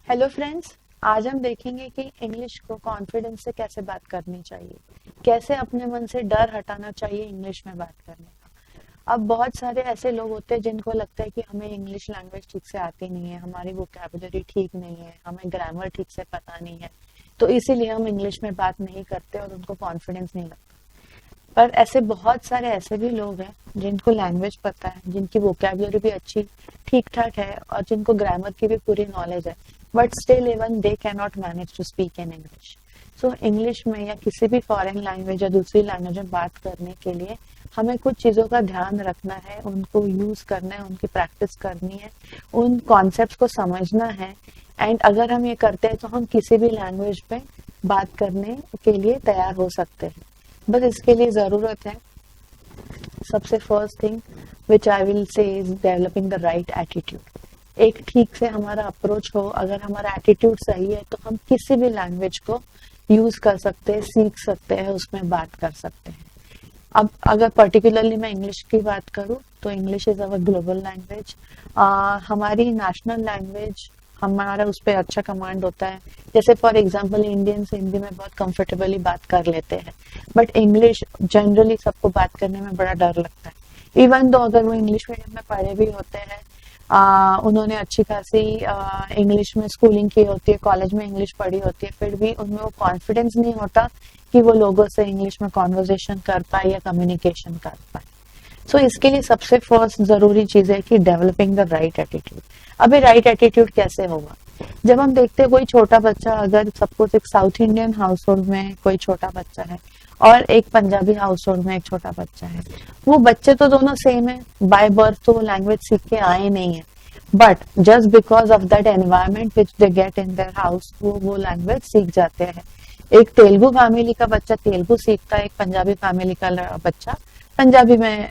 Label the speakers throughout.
Speaker 1: Hello friends. आज हम देखेंगे कि इंग्लिश को कॉन्फिडेंस से कैसे बात करनी चाहिए, कैसे अपने मन से डर हटाना चाहिए इंग्लिश में बात करने का। अब बहुत सारे ऐसे लोग होते हैं जिनको लगता है कि हमें इंग्लिश लैंग्वेज ठीक से आती नहीं है, हमारी वोकैबुलरी ठीक नहीं है, हमें ग्रामर ठीक से पता नहीं है, तो इसीलिए हम इंग्लिश में बात नहीं करते और उनको कॉन्फिडेंस नहीं लगता। पर ऐसे बहुत सारे ऐसे भी लोग हैं जिनको लैंग्वेज पता है, जिनकी वोकैबुलरी भी अच्छी ठीक ठाक है और जिनको ग्रामर की भी पूरी नॉलेज है, but still even they can not manage to speak in English. So English में या किसी भी फॉरेन लैंग्वेज या दूसरी लैंग्वेज में बात करने के लिए हमें कुछ चीजों का ध्यान रखना है, उनको यूज करना है, उनकी प्रैक्टिस करनी है, उन कॉन्सेप्ट्स को समझना है। एंड अगर हम ये करते हैं तो हम किसी भी लैंग्वेज पे बात करने के लिए तैयार हो सकते हैं। बस इसके लिए जरूरत है, सबसे first thing which I will say is developing the right attitude. एक ठीक से हमारा अप्रोच हो, अगर हमारा एटीट्यूड सही है तो हम किसी भी लैंग्वेज को यूज कर सकते हैं, सीख सकते हैं, उसमें बात कर सकते हैं। अब अगर पर्टिकुलरली मैं इंग्लिश की बात करूं तो English is our global language. हमारी नेशनल लैंग्वेज, हमारा उस पर अच्छा कमांड होता है। जैसे फॉर एग्जांपल इंडियंस हिंदी में बहुत कंफर्टेबली बात कर लेते हैं, बट इंग्लिश जनरली सबको बात करने में बड़ा डर लगता है। इवन दो अगर वो इंग्लिश मीडियम में पढ़े भी होते हैं, उन्होंने अच्छी खासी इंग्लिश में स्कूलिंग की होती है, कॉलेज में इंग्लिश पढ़ी होती है, फिर भी उनमें वो कॉन्फिडेंस नहीं होता कि वो लोगों से इंग्लिश में कॉन्वर्जेशन कर पाए या कम्युनिकेशन कर पाए। सो इसके लिए सबसे फर्स्ट जरूरी चीज है कि डेवलपिंग द राइट एटीट्यूड। अब ये राइट एटीट्यूड कैसे होगा? जब हम देखते हैं कोई छोटा बच्चा, अगर सपोज एक साउथ इंडियन हाउस होल्ड में कोई छोटा बच्चा है और एक पंजाबी हाउस होल्ड में एक छोटा बच्चा है, वो बच्चे तो दोनों सेम है, बाय बर्थ तो वो लैंग्वेज सीख के आए नहीं है, but just because of that environment which they get in their house वो लैंग्वेज सीख जाते हैं। एक तेलुगु फैमिली का बच्चा तेलुगु सीखता है, एक पंजाबी फैमिली का बच्चा पंजाबी में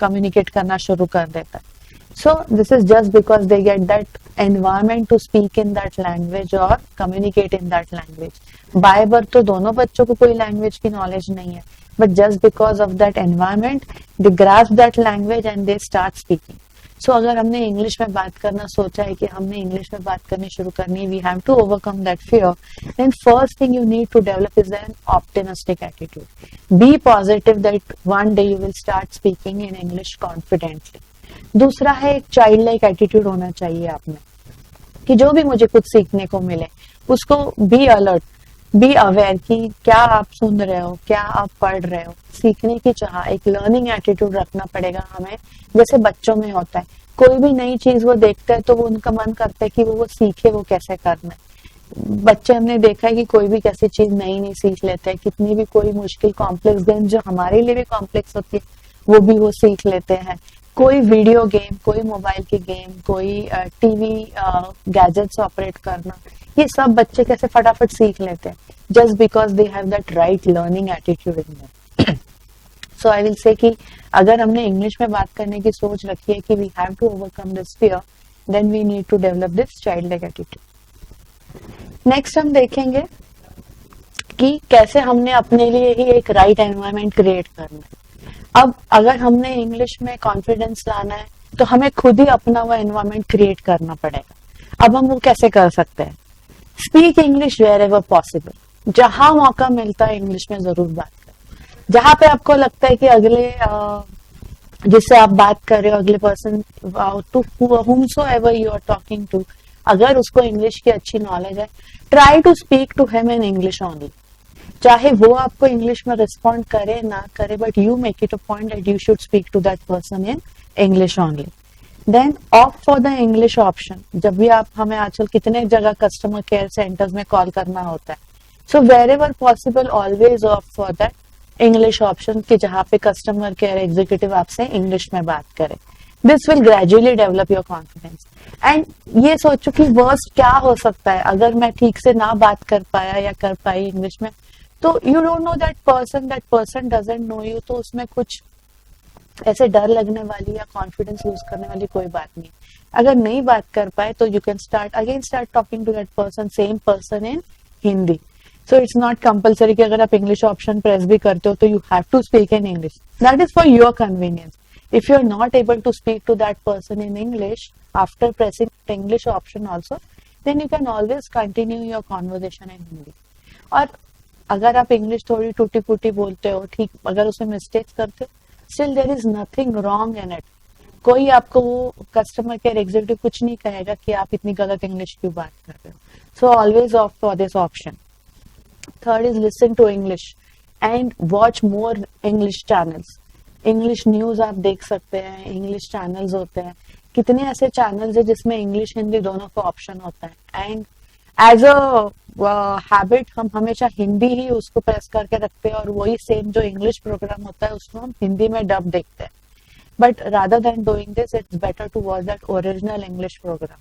Speaker 1: कम्युनिकेट करना शुरू कर देता है। So this is just because they get that environment to speak in that language or communicate in that language. By birth तो दोनों बच्चों को कोई लैंग्वेज की नॉलेज नहीं है, but just because of that environment they grasp that language and they start speaking. So अगर हमने इंग्लिश में बात करना सोचा है कि हमने इंग्लिश में बात करनी शुरू करनी है, we have to overcome that fear. Then first thing you need to develop is an optimistic attitude. Be positive that one day you will start speaking in English confidently. दूसरा है एक चाइल्ड लाइक एटीट्यूड होना चाहिए आप में, कि जो भी मुझे कुछ सीखने को मिले उसको बी अलर्ट, बी अवेयर कि क्या आप सुन रहे हो, क्या आप पढ़ रहे हो। सीखने की चाह, एक लर्निंग एटीट्यूड रखना पड़ेगा हमें, जैसे बच्चों में होता है। कोई भी नई चीज वो देखते हैं तो वो उनका मन करता है कि वो सीखे, वो कैसे करना है। बच्चे हमने देखा है कि कोई भी कैसी चीज नई नहीं सीख लेते हैं, कितनी भी कोई मुश्किल कॉम्प्लेक्स गेम जो हमारे लिए भी कॉम्प्लेक्स होती है वो भी वो सीख लेते हैं। कोई वीडियो गेम, कोई मोबाइल की गेम, कोई टीवी गैजेट्स ऑपरेट करना, ये सब बच्चे कैसे फटाफट सीख लेते हैं, just because they have that right learning attitude in them. So I will say कि अगर हमने इंग्लिश में बात करने की सोच रखी है कि we have to overcome this fear, then we need to develop this child like attitude. Next हम देखेंगे कि कैसे हमने अपने लिए ही एक राइट एनवायरनमेंट क्रिएट करना है। अब अगर हमने इंग्लिश में कॉन्फिडेंस लाना है तो हमें खुद ही अपना वो एनवायरनमेंट क्रिएट करना पड़ेगा। अब हम वो कैसे कर सकते हैं? Speak English wherever possible. जहां मौका मिलता है इंग्लिश में जरूर बात करें। जहां पे आपको लगता है कि अगले जिससे आप बात कर रहे हो, अगले person to whomsoever ever you are talking to, अगर उसको इंग्लिश की अच्छी नॉलेज है, try to speak to him in English only. चाहे वो आपको इंग्लिश में रिस्पॉन्ड करे ना करे, but you make it a point that you should speak to that person in English only. Then opt for the English option. जब भी आप, हमें आजकल कितने जगह कस्टमर केयर सेंटर्स में कॉल करना होता है, so wherever possible always opt for that English option, कि जहाँ पे कस्टमर केयर एग्जीक्यूटिव आपसे इंग्लिश में बात करे। This will gradually develop your confidence. And ये सोचो कि वर्स्ट क्या हो सकता है अगर मैं ठीक से ना बात कर पाया या कर पाई इंग्लिश में, तो you don't know that person doesn't know you, तो उसमें कुछ ऐसे डर लगने वाली या कॉन्फिडेंस लूज करने वाली कोई बात नहीं। अगर नहीं बात कर पाए तो you can start talking to that person, same person in Hindi. So it's not compulsory कि अगर आप इंग्लिश ऑप्शन प्रेस भी करते हो तो you have to speak in English. That is for your convenience. If you are not able to speak to that person in English after pressing the English option also, then you can always continue your conversation in Hindi. और अगर आप English थोड़ी टूटी फूटी बोलते हो, ठीक, अगर उसमें मिस्टेक्स करते हो, still there is nothing wrong in it. कोई आपको वो कस्टमर केयर एग्जीक्यूटिव कुछ नहीं कहेगा कि आप इतनी गलत इंग्लिश क्यों बात कर रहे हो. So always opt for this option. Third is listen to English and watch more English channels. English news आप देख सकते हैं, इंग्लिश चैनल्स होते हैं, कितने ऐसे चैनल्स है जिसमें इंग्लिश हिंदी दोनों का ऑप्शन होता है. एंड एज अ हैबिट हम हमेशा हिंदी ही उसको प्रेस करके रखते हैं और वही सेम जो इंग्लिश प्रोग्राम होता है उसको हम हिंदी में डब देखते हैं. But rather than doing this it's better to watch that original English program.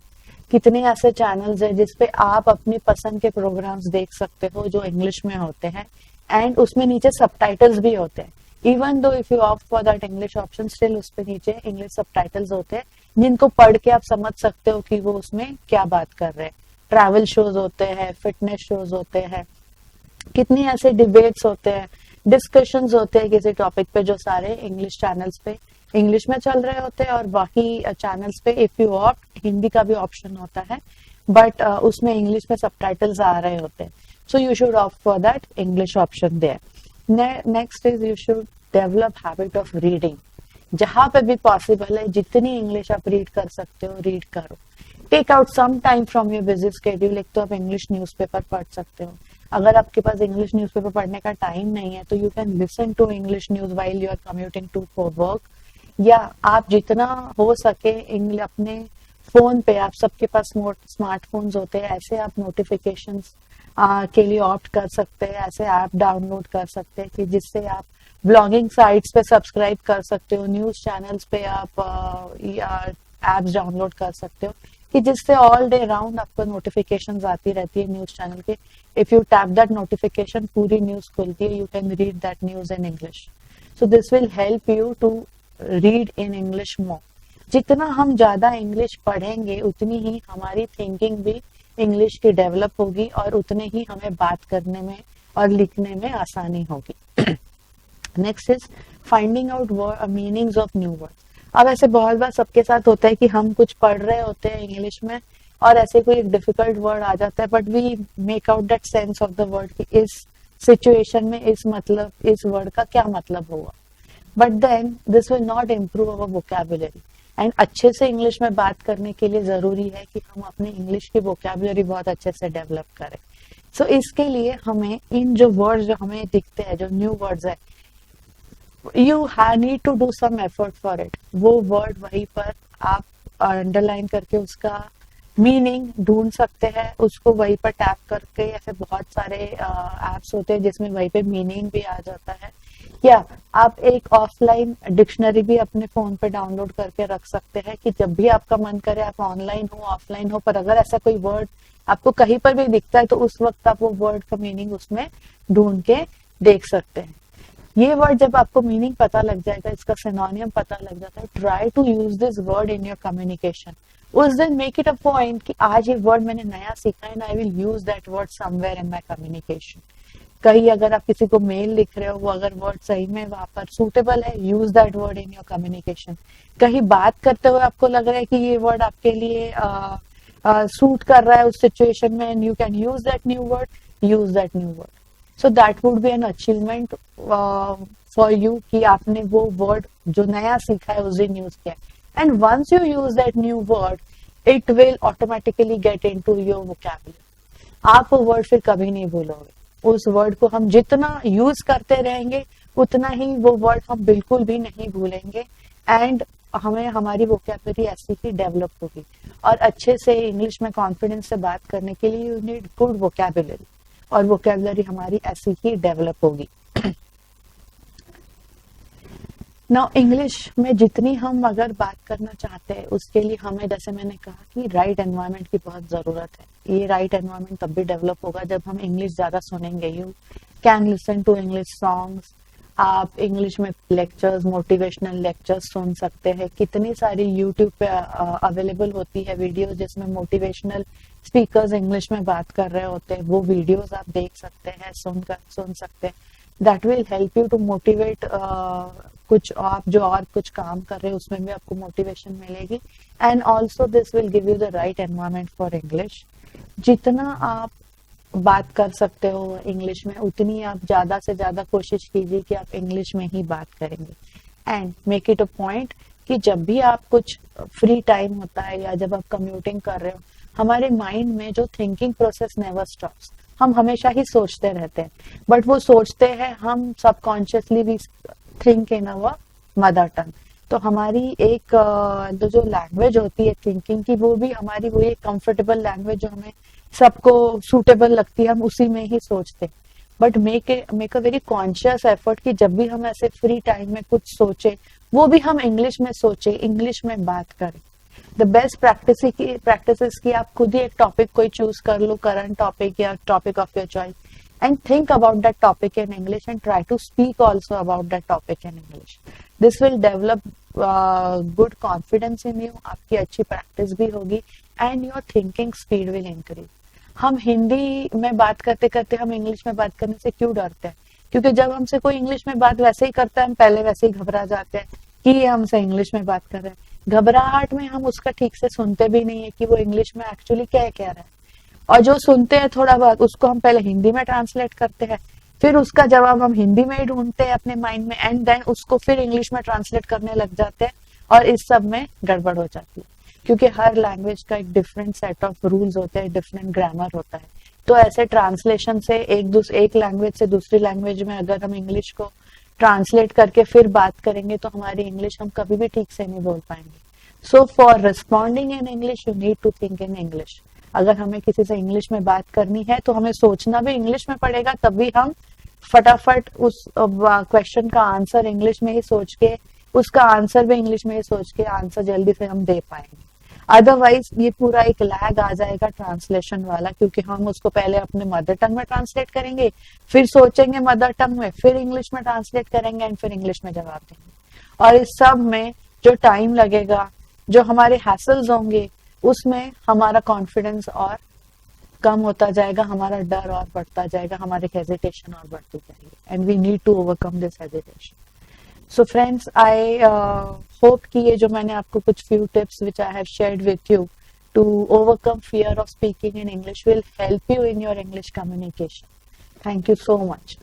Speaker 1: कितने ऐसे चैनल्स है जिसपे आप अपनी पसंद के प्रोग्राम्स देख सकते हो जो इंग्लिश में होते हैं एंड उसमें नीचे सबटाइटल्स भी होते हैं. Even though if you opt for that English option, still उस पे नीचे इंग्लिश सबटाइटल्स होते हैं जिनको पढ़ के आप समझ सकते हो कि वो उसमें क्या बात कर रहे हैं. ट्रैवल शोज होते हैं, फिटनेस शोज होते हैं, कितनी ऐसे डिबेट्स होते हैं, डिस्कशंस होते हैं किसी टॉपिक पे जो सारे इंग्लिश चैनल्स पे इंग्लिश में चल रहे होते हैं. और बाकी चैनल्स पे इफ यू ऑप्ट हिंदी का भी ऑप्शन होता है बट उसमें इंग्लिश में सबटाइटल्स आ रहे होते हैं. So you should opt for that English option there. Next is you should develop habit of reading. जहां पे भी पॉसिबल है जितनी इंग्लिश आप रीड कर सकते हो रीड करो. Take out some time from your busy schedule. एक तो आप इंग्लिश न्यूज़पेपर पढ़ सकते हो. अगर आपके पास इंग्लिश न्यूज़पेपर पढ़ने का टाइम नहीं है तो you can listen to English news while you are commuting to for work. या आप जितना हो सके अपने फोन पे, आप सबके पास स्मार्टफोन्स होते हैं, ऐसे आप नोटिफिकेशंस के लिए ऑप्ट कर सकते हैं. ऐसे ऐप डाउनलोड कर सकते हैं कि जिससे आप ब्लॉगिंग साइट्स पे सब्सक्राइब कर सकते हो, न्यूज चैनल्स पे आप एप्स डाउनलोड कर सकते हो कि जिससे ऑल डे राउंड आपको नोटिफिकेशंस आती रहती है न्यूज चैनल के. If you tap that notification पूरी न्यूज खुलती है, you can read that news in English. So this will help you to read in English more. जितना हम ज्यादा इंग्लिश पढ़ेंगे उतनी ही हमारी थिंकिंग भी इंग्लिश की डेवलप होगी और उतने ही हमें बात करने में और लिखने में आसानी होगी. Next is finding out meanings of new words. अब ऐसे बहुत बार सबके साथ होता है कि हम कुछ पढ़ रहे होते हैं इंग्लिश में और ऐसे कोई एक डिफिकल्ट वर्ड आ जाता है but we make out that sense of the word कि इस सिचुएशन में इस वर्ड का क्या मतलब होगा. But then this will not improve our vocabulary. And अच्छे से इंग्लिश में बात करने के लिए जरूरी है कि हम अपने इंग्लिश की वोकैबुलरी बहुत अच्छे से डेवलप करें. सो इसके लिए हमें इन जो वर्ड्स जो हमें दिखते हैं, जो न्यू वर्ड्स है, you need to do some effort for it. वो वर्ड वहीं पर आप अंडरलाइन करके उसका मीनिंग ढूंढ सकते हैं, उसको वहीं पर टैप करके. ऐसे बहुत सारे एप्स होते हैं जिसमें वहीं पे मीनिंग भी आ जाता है. या आप एक ऑफलाइन डिक्शनरी भी अपने फोन पे डाउनलोड करके रख सकते हैं कि जब भी आपका मन करे, आप ऑनलाइन हो ऑफलाइन हो, पर अगर ऐसा कोई वर्ड आपको कहीं पर भी दिखता है तो उस वक्त आप वो वर्ड का मीनिंग उसमें ढूंढ के देख सकते हैं. ये वर्ड जब आपको मीनिंग पता लग जाएगा, इसका सिनोनियम पता लग जाता है, try to use this word in your communication. उस दिन मेक इट अ पॉइंट कि आज ये वर्ड मैंने नया सीखा है, I will use that word somewhere in my communication. कहीं अगर आप किसी को मेल लिख रहे हो, वो अगर वर्ड सही में वहां पर सूटेबल है, use that word in your communication. कहीं बात करते हुए आपको लग रहा है कि ये वर्ड आपके लिए सूट कर रहा है उस सिचुएशन में, and you can use that new word. So that would be an achievement for you कि आपने वो वर्ड जो नया सीखा है उस दिन यूज किया. And once you use that new word, it will automatically get into your vocabulary. आप वो वर्ड फिर कभी नहीं भूलोगे. उस वर्ड को हम जितना यूज करते रहेंगे उतना ही वो वर्ड हम बिल्कुल भी नहीं भूलेंगे. एंड हमें हमारी वोकैबुलरी ऐसी ही डेवलप होगी. और अच्छे से इंग्लिश में कॉन्फिडेंस से बात करने के लिए यू नीड गुड वोकैबुलरी, और वोकैबुलरी हमारी ऐसी ही डेवलप होगी. नाउ इंग्लिश में जितनी हम अगर बात करना चाहते हैं उसके लिए हमें, जैसे मैंने कहा, कि राइट एनवायरनमेंट की बहुत जरूरत है. ये राइट एनवायरनमेंट तब भी डेवलप होगा जब हम इंग्लिश ज्यादा सुनेंगे. You can listen to English songs. आप इंग्लिश में लेक्चर्स, मोटिवेशनल लेक्चर्स सुन सकते हैं. कितनी सारी यूट्यूब पे अवेलेबल होती है वीडियोस जिसमें मोटिवेशनल स्पीकर्स इंग्लिश में बात कर रहे होते हैं. वो वीडियोस आप देख सकते हैं, सुन सकते हैं. That will help you to motivate. कुछ आप जो और कुछ काम कर रहे हैं उसमें भी आपको मोटिवेशन मिलेगी. And also this will give you the right environment for English. जितना आप बात कर सकते हो इंग्लिश में, उतनी आप ज्यादा से ज्यादा कोशिश कीजिए कि आप इंग्लिश में ही बात करेंगे। And make it a point कि जब भी आप कुछ फ्री टाइम होता है या जब आप कम्यूटिंग कर रहे हो, हमारे माइंड में जो थिंकिंग प्रोसेस नेवर स्टॉप्स, हम हमेशा ही सोचते रहते हैं, बट वो सोचते हैं हम सबकॉन्शियसली भी think in our mother tongue. तो हमारी एक जो लैंग्वेज होती है थिंकिंग की, वो भी हमारी वो एक कंफर्टेबल लैंग्वेज जो हमें सबको सूटेबल लगती है, हम उसी में ही सोचते हैं। But make a very conscious effort कि जब भी हम ऐसे फ्री टाइम में कुछ सोचे, वो भी हम इंग्लिश में सोचे, इंग्लिश में बात करें। द बेस्ट प्रैक्टिस की आप खुद ही एक टॉपिक कोई चूज कर लो, करंट टॉपिक या topic of your choice, and think about that topic in English and try to speak also about that topic in English. This will develop good confidence in you, आपकी अच्छी practice भी होगी, and your thinking speed will increase. हम हिंदी में बात करते करते हम इंग्लिश में बात करने से क्यों डरते हैं? क्योंकि जब हमसे कोई इंग्लिश में बात वैसे ही करता है, हम पहले वैसे ही घबरा जाते हैं कि ये हमसे इंग्लिश में बात कर रहे हैं। घबराहट में हम उसका ठीक से सुनते भी नहीं है कि वो इंग्लिश में एक्चुअली क्या कह रहा है, और जो सुनते हैं थोड़ा बहुत उसको हम पहले हिंदी में ट्रांसलेट करते हैं, फिर उसका जवाब हम हिंदी में ही ढूंढते हैं अपने माइंड में, एंड देन उसको फिर इंग्लिश में ट्रांसलेट करने लग जाते हैं, और इस सब में गड़बड़ हो जाती है। क्योंकि हर लैंग्वेज का एक डिफरेंट सेट ऑफ रूल्स होते हैं, डिफरेंट ग्रामर होता है। तो ऐसे ट्रांसलेशन से एक लैंग्वेज से दूसरी लैंग्वेज में अगर हम इंग्लिश को ट्रांसलेट करके फिर बात करेंगे तो हमारी इंग्लिश हम कभी भी ठीक से नहीं बोल पाएंगे। So for responding in English you need to think in English. अगर हमें किसी से इंग्लिश में बात करनी है तो हमें सोचना भी इंग्लिश में पड़ेगा, तभी हम फटाफट उस क्वेश्चन का आंसर इंग्लिश में ही सोच के, उसका आंसर भी इंग्लिश में ही सोच के आंसर जल्दी से हम दे पाएंगे। अदरवाइज ये पूरा एक लैग आ जाएगा ट्रांसलेशन वाला, क्योंकि हम उसको पहले अपने मदर टंग में ट्रांसलेट करेंगे, फिर सोचेंगे मदर टंग में, फिर इंग्लिश में ट्रांसलेट करेंगे, एंड फिर इंग्लिश में जवाब देंगे। और इस सब में जो टाइम लगेगा, जो हमारे हैसल्स होंगे, उसमें हमारा कॉन्फिडेंस और कम होता जाएगा, हमारा डर और बढ़ता जाएगा, हमारे हेजिटेशन और बढ़ती जाएगी, and we need to overcome this hesitation. So friends, I hope कि ये जो मैंने आपको कुछ few tips which I have shared with you to overcome fear of speaking in English will help you in your English communication. Thank you so much.